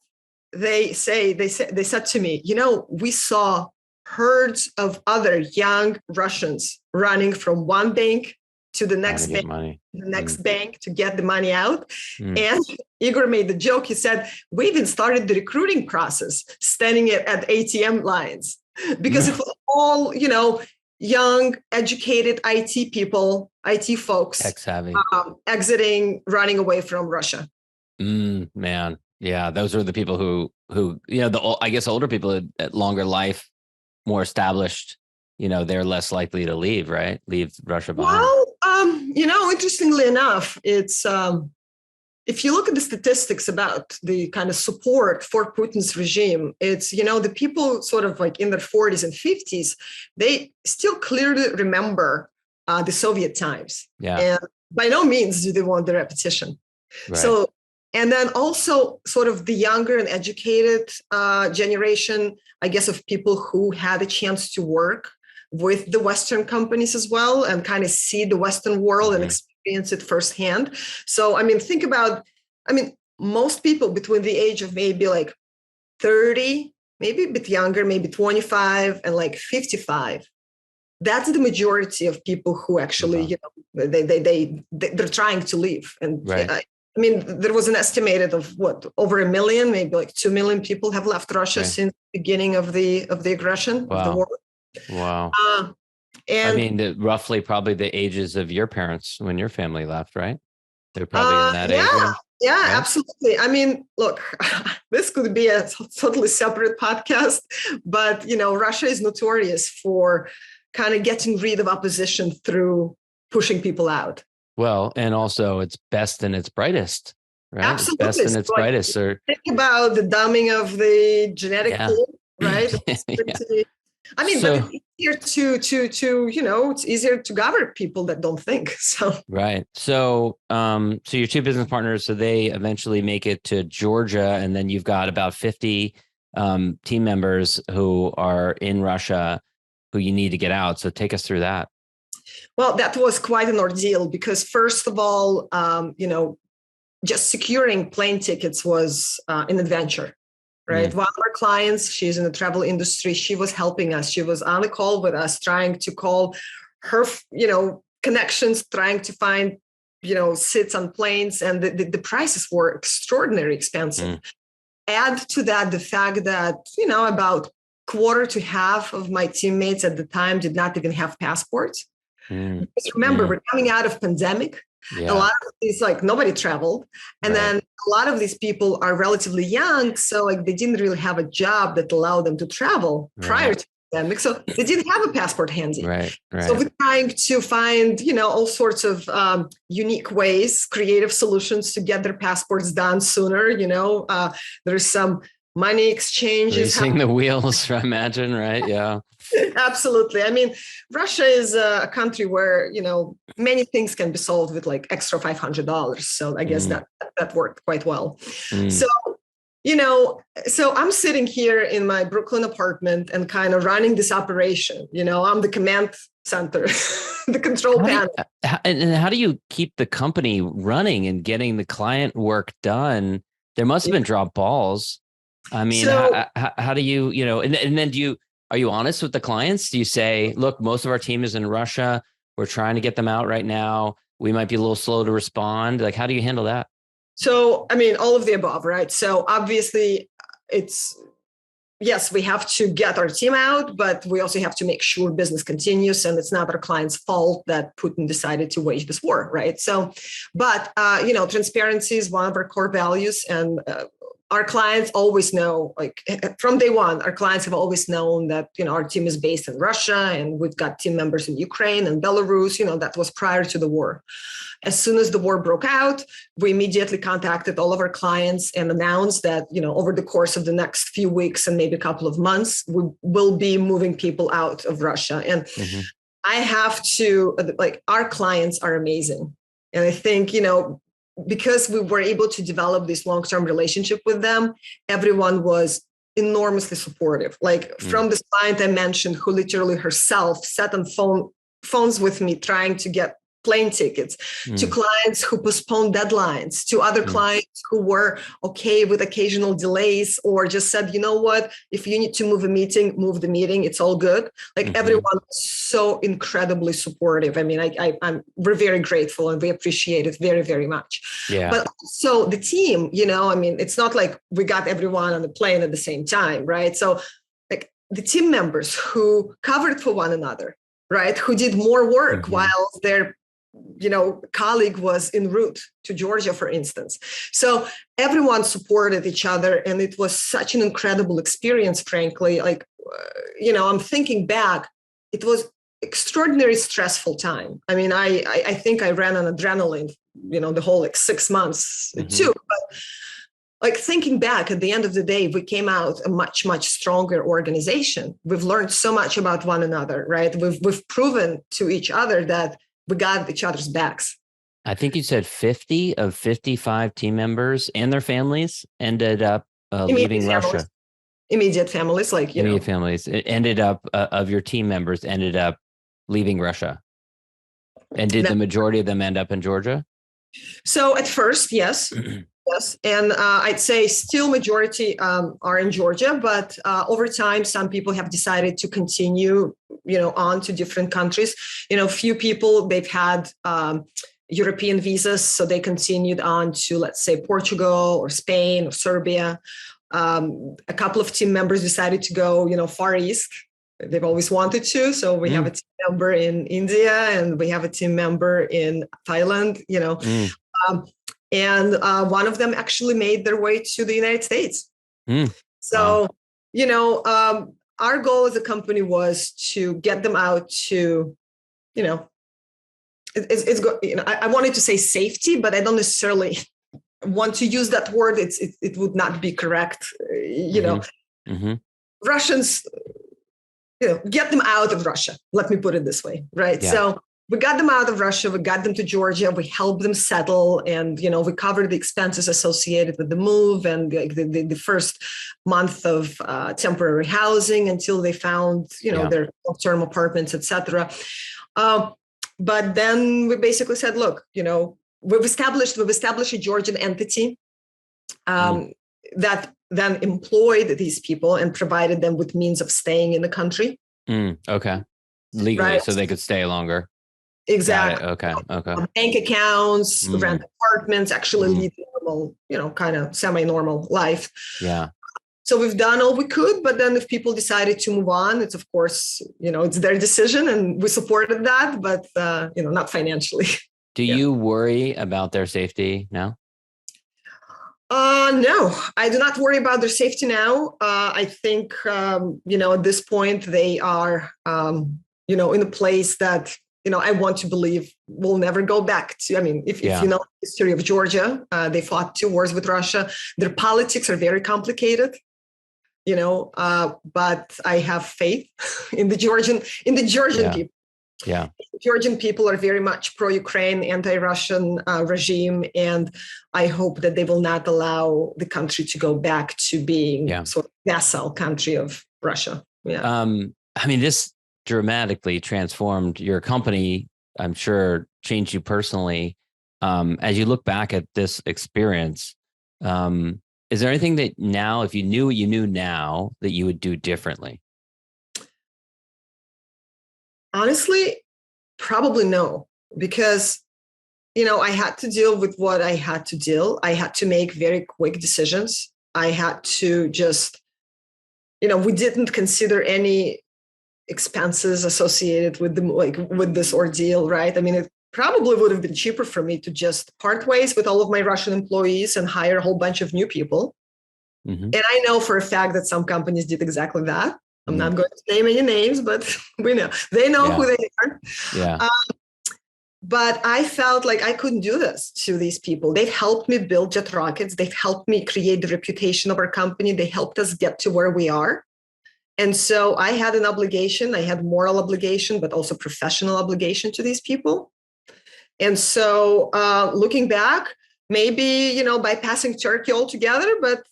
they said to me, we saw herds of other young Russians running from one bank to the next bank, bank to get the money out. And Igor made the joke. He said, we even started the recruiting process standing at ATM lines because it was all, young, educated IT people, IT folks, Tech savvy. Exiting, running away from Russia. Man. Yeah. Those are the people who, I guess older people at longer life, more established, they're less likely to leave, right? Leave Russia behind. Well, interestingly enough, it's, if you look at the statistics about the kind of support for Putin's regime, it's, the people sort of like in their 40s and 50s, they still clearly remember the Soviet times. Yeah. And by no means do they want the repetition. Right. So, and then also sort of the younger and educated generation, I guess, of people who had a chance to work with the Western companies as well and kind of see the Western world and experience it firsthand. So, think about, most people between the age of maybe like 30, maybe a bit younger, maybe 25 and like 55. That's the majority of people who actually, they're trying to leave. And right. There was an estimated of over 1 million, maybe like 2 million people have left Russia since the beginning of the aggression of the war. Wow. And roughly probably the ages of your parents when your family left, right? They're probably in that age range. Yeah, right? Absolutely. Look, this could be a totally separate podcast, but, Russia is notorious for kind of getting rid of opposition through pushing people out. Well, and also it's best and its brightest, right? Absolutely. It's best and its brightest. Think about the dumbing of the genetic pool, right? But it's easier to it's easier to govern people that don't think. So right. So your two business partners, so they eventually make it to Georgia, and then you've got about 50 team members who are in Russia who you need to get out. So take us through that. Well, that was quite an ordeal because first of all, just securing plane tickets was an adventure. Right. One of our clients, she's in the travel industry. She was helping us. She was on the call with us, trying to call her, connections, trying to find, seats on planes. And the prices were extraordinarily expensive. Add to that the fact that, about quarter to half of my teammates at the time did not even have passports. Because remember, we're coming out of pandemic. Yeah. A lot of these, nobody traveled. And then a lot of these people are relatively young. So they didn't really have a job that allowed them to travel prior to the pandemic. So they didn't have a passport handy. Right. So we're trying to find, all sorts of unique ways, creative solutions to get their passports done sooner. There's some money exchanges. Greasing the wheels, I imagine, right? Yeah. Absolutely. Russia is a country where, many things can be solved with extra $500. So I guess that worked quite well. So, so I'm sitting here in my Brooklyn apartment and kind of running this operation. I'm the command center, the control panel. And how do you keep the company running and getting the client work done? There must have been drop balls. How do you, and then are you honest with the clients? Do you say, look, most of our team is in Russia. We're trying to get them out right now. We might be a little slow to respond. How do you handle that? So, all of the above, right? So obviously yes, we have to get our team out, but we also have to make sure business continues. And it's not our client's fault that Putin decided to wage this war, right? So, but, transparency is one of our core values. And our clients always know, from day one, our clients have always known that, our team is based in Russia and we've got team members in Ukraine and Belarus, that was prior to the war. As soon as the war broke out, we immediately contacted all of our clients and announced that, over the course of the next few weeks and maybe a couple of months, we will be moving people out of Russia. And I have to, our clients are amazing. And I think, because we were able to develop this long-term relationship with them, everyone was enormously supportive. From this client I mentioned, who literally herself sat on phones with me, trying to get plane tickets, to clients who postponed deadlines, to other clients who were okay with occasional delays, or just said, you know what, if you need to move a meeting, move the meeting. It's all good. Like everyone was so incredibly supportive. I mean, we're very grateful and we appreciate it very, very much. Yeah. But also the team, you know, I mean, it's not like we got everyone on the plane at the same time, right? So like the team members who covered for one another, right? Who did more work while their colleague was en route to Georgia, for instance. So everyone supported each other, and it was such an incredible experience, frankly. Like, I'm thinking back, it was extraordinary stressful time. I mean, I think I ran on adrenaline, the whole like 6 months too. But like thinking back, at the end of the day, we came out a much, much stronger organization. We've learned so much about one another, right? We've proven to each other that we got each other's backs. I think you said 50 of 55 team members and their families ended up leaving Russia. Immediate families, immediate families. It ended up of your team members ended up leaving Russia. And did the majority of them end up in Georgia? So at first, yes. Yes, and I'd say still majority are in Georgia, but over time, some people have decided to continue, on to different countries. Few people, they've had European visas, so they continued on to, let's say, Portugal or Spain or Serbia. A couple of team members decided to go, Far East. They've always wanted to. So we have a team member in India, and we have a team member in Thailand, And one of them actually made their way to the United States. So, wow. Our goal as a company was to get them out to, I wanted to say safety, but I don't necessarily want to use that word. It would not be correct. Russians, get them out of Russia. Let me put it this way, right? Yeah. So we got them out of Russia. We got them to Georgia. We helped them settle, and we covered the expenses associated with the move and the first month of temporary housing until they found, their long-term apartments, etc. But then we basically said, look, we've established a Georgian entity that then employed these people and provided them with means of staying in the country. Okay, legally, right? So they could stay longer. Exactly. Okay. Bank accounts, rent apartments, actually lead normal, kind of semi-normal life. Yeah. So we've done all we could, but then if people decided to move on, it's of course, it's their decision, and we supported that, but not financially. Do you worry about their safety now? No, I do not worry about their safety now. I think, at this point they are, in a place that, I want to believe we'll never go back to. I mean, if you know the history of Georgia, they fought 2 wars with Russia. Their politics are very complicated, but I have faith in the Georgian people. Yeah. Georgian people are very much pro-Ukraine, anti-Russian regime, and I hope that they will not allow the country to go back to being sort of vassal country of Russia. Yeah. I mean, this dramatically transformed your company. I'm sure changed you personally. As you look back at this experience, is there anything that now, if you knew what you knew now, that you would do differently? Honestly, probably no, because, I had to deal with what I had to deal. I had to make very quick decisions. I had to just, we didn't consider any expenses associated with with this ordeal, right? I mean, it probably would have been cheaper for me to just part ways with all of my Russian employees and hire a whole bunch of new people. And I know for a fact that some companies did exactly that. I'm not going to name any names, but we know. They know who they are. Yeah. But I felt like I couldn't do this to these people. They've helped me build Jet Rockets. They've helped me create the reputation of our company. They helped us get to where we are. And so I had an obligation. I had moral obligation, but also professional obligation to these people. And so looking back, maybe, bypassing Turkey altogether, but,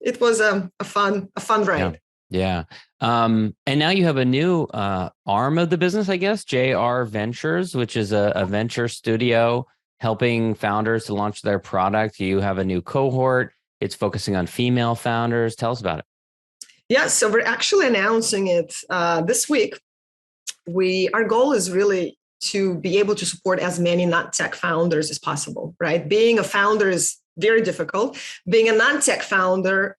it was a fun ride. Yeah. And now you have a new arm of the business, I guess, JR Ventures, which is a venture studio helping founders to launch their product. You have a new cohort. It's focusing on female founders. Tell us about it. Yeah, so we're actually announcing it this week. Our goal is really to be able to support as many non-tech founders as possible, right? Being a founder is very difficult. Being a non-tech founder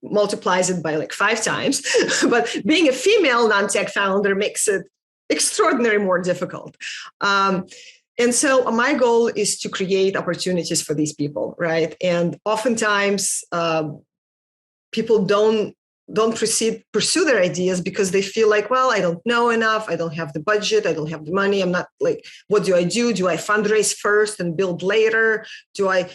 multiplies it by like 5 times, but being a female non-tech founder makes it extraordinarily more difficult. And so my goal is to create opportunities for these people, right? And oftentimes people don't pursue their ideas because they feel like, well, I don't know enough. I don't have the budget. I don't have the money. I'm not like, what do I do? Do I fundraise first and build later? Do I,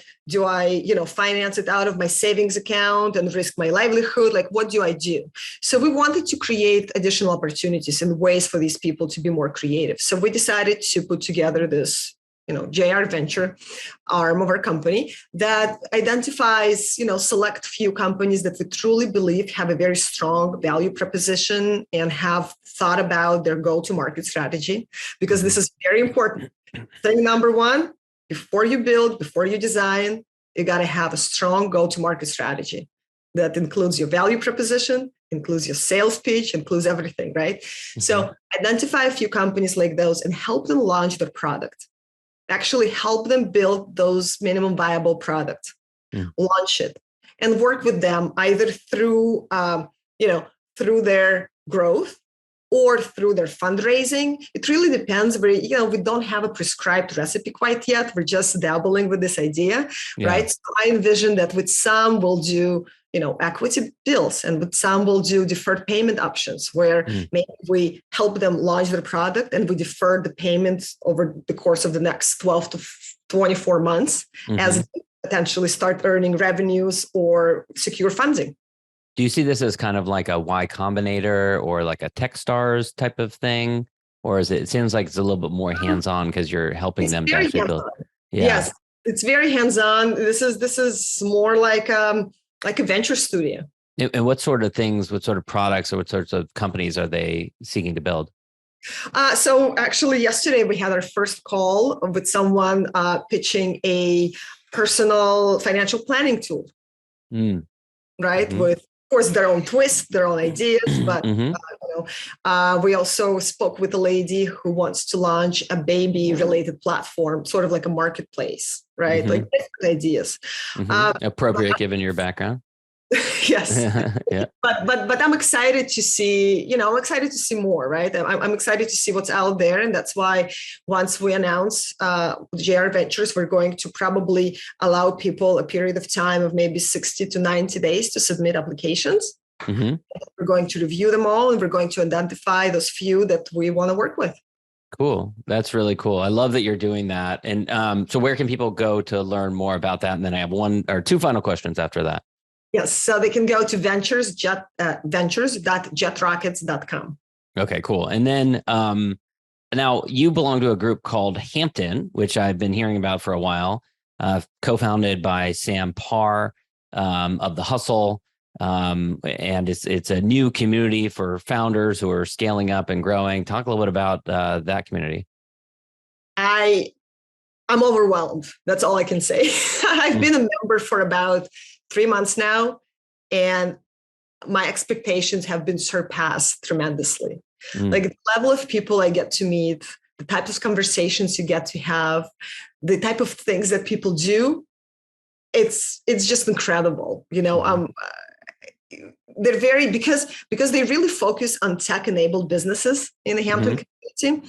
finance it out of my savings account and risk my livelihood? Like, what do I do? So we wanted to create additional opportunities and ways for these people to be more creative. So we decided to put together this JR Venture arm of our company that identifies, select few companies that we truly believe have a very strong value proposition and have thought about their go-to-market strategy, because this is very important. Thing number one, before you build, before you design, you got to have a strong go-to-market strategy that includes your value proposition, includes your sales pitch, includes everything, right? Mm-hmm. So identify a few companies like those and help them launch their product. Actually help them build those minimum viable products, launch it, and work with them either through, through their growth or through their fundraising. It really depends. We don't have a prescribed recipe quite yet. We're just dabbling with this idea, right? So I envision that with some we'll do, equity deals, and with some we'll do deferred payment options where maybe we help them launch their product and we defer the payments over the course of the next 12 to 24 months as they potentially start earning revenues or secure funding. Do you see this as kind of like a Y Combinator or like a Techstars type of thing? Or it seems like it's a little bit more hands-on because you're helping them to actually build? Yeah. Yes, it's very hands-on. This is more like a venture studio. And what sort of products or what sorts of companies are they seeking to build? So actually yesterday we had our first call with someone pitching a personal financial planning tool, right? With, of course, their own twist, their own ideas. But we also spoke with a lady who wants to launch a baby-related platform, sort of like a marketplace, right? Like different ideas. Appropriate given your background. Yes. Yeah. But I'm excited to see, I'm excited to see more, right? I'm excited to see what's out there. And that's why once we announce JR Ventures, we're going to probably allow people a period of time of maybe 60 to 90 days to submit applications. We're going to review them all, and we're going to identify those few that we want to work with. Cool. That's really cool. I love that you're doing that. And so where can people go to learn more about that? And then I have 1 or 2 final questions after that. Yes. So they can go to ventures.jetrockets.com. Okay, cool. And then now you belong to a group called Hampton, which I've been hearing about for a while, co-founded by Sam Parr of The Hustle. And it's a new community for founders who are scaling up and growing. Talk a little bit about that community. I'm overwhelmed. That's all I can say. I've been a member for about 3 months now, and my expectations have been surpassed tremendously. Like the level of people I get to meet, the type of conversations you get to have, the type of things that people do, it's just incredible. They're very, because they really focus on tech-enabled businesses in the Hampton community.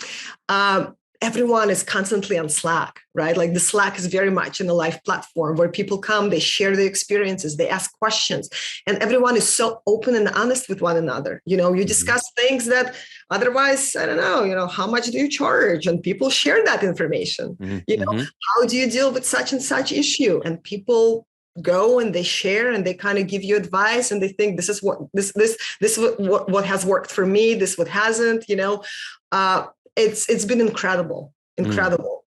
Everyone is constantly on Slack, right? Like the Slack is very much in a live platform where people come, they share their experiences, they ask questions, and everyone is so open and honest with one another. You discuss things that otherwise, I don't know, how much do you charge? And people share that information. How do you deal with such and such issue? And people go and they share and they kind of give you advice, and they think this is what what has worked for me, this what hasn't. It's been incredible.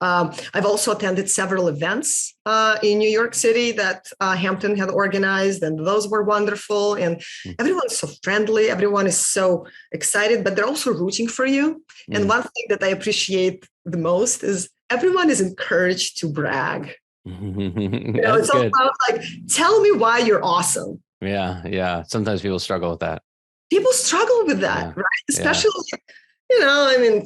I've also attended several events in New York City that Hampton had organized, and those were wonderful. And everyone's so friendly. Everyone is so excited, but they're also rooting for you. And one thing that I appreciate the most is everyone is encouraged to brag. It's all about like, tell me why you're awesome. Yeah. Sometimes people struggle with that. People struggle with that, right? Especially,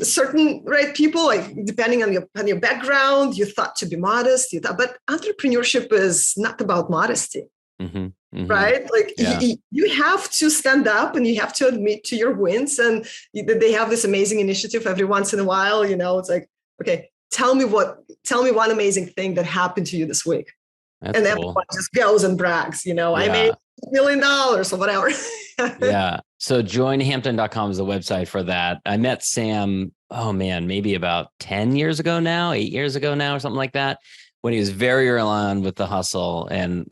certain people, like depending on your background, you're thought to be modest. But entrepreneurship is not about modesty, right? Like you have to stand up and you have to admit to your wins. And they have this amazing initiative every once in a while. It's like, okay, tell me one amazing thing that happened to you this week. That's and cool. Everyone just goes and brags, I made $1 million or whatever. Yeah. So joinhampton.com is the website for that. I met Sam, maybe about 10 years ago now, 8 years ago now, or something like that, when he was very early on with the hustle. And,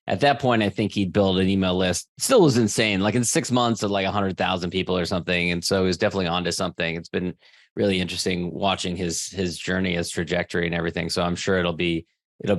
at that point, I think he'd built an email list. Still was insane, like in 6 months of like 100,000 people or something. And so he was definitely onto something. It's been really interesting watching his journey, his trajectory and everything. So I'm sure it'll be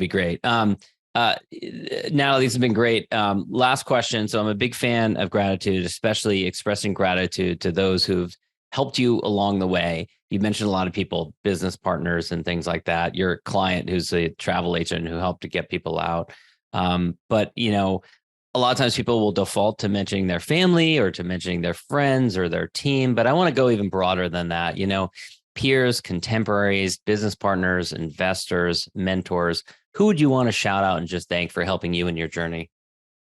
great. Natalie, this has been great. Last question. So I'm a big fan of gratitude, especially expressing gratitude to those who've helped you along the way. You mentioned a lot of people, business partners and things like that. Your client who's a travel agent who helped to get people out. But a lot of times people will default to mentioning their family or to mentioning their friends or their team. But I want to go even broader than that. Peers, contemporaries, business partners, investors, mentors. Who would you want to shout out and just thank for helping you in your journey?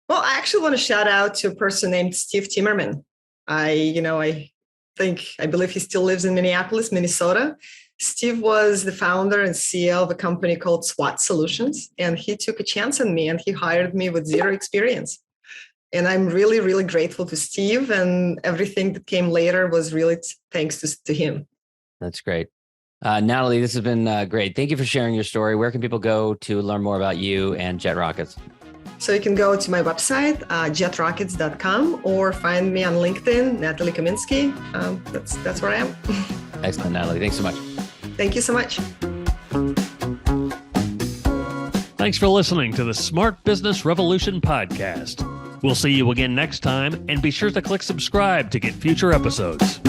Well, I actually want to shout out to a person named Steve Timmerman. I believe he still lives in Minneapolis, Minnesota. Steve was the founder and CEO of a company called SWAT Solutions, and he took a chance on me and he hired me with zero experience. And I'm really, really grateful to Steve, and everything that came later was really thanks to him. That's great. Natalie, this has been great. Thank you for sharing your story. Where can people go to learn more about you and Jet Rockets? So you can go to my website, jetrockets.com, or find me on LinkedIn, Natalie Kaminsky. That's where I am. Excellent, Natalie. Thanks so much. Thank you so much. Thanks for listening to the Smart Business Revolution podcast. We'll see you again next time, and be sure to click subscribe to get future episodes.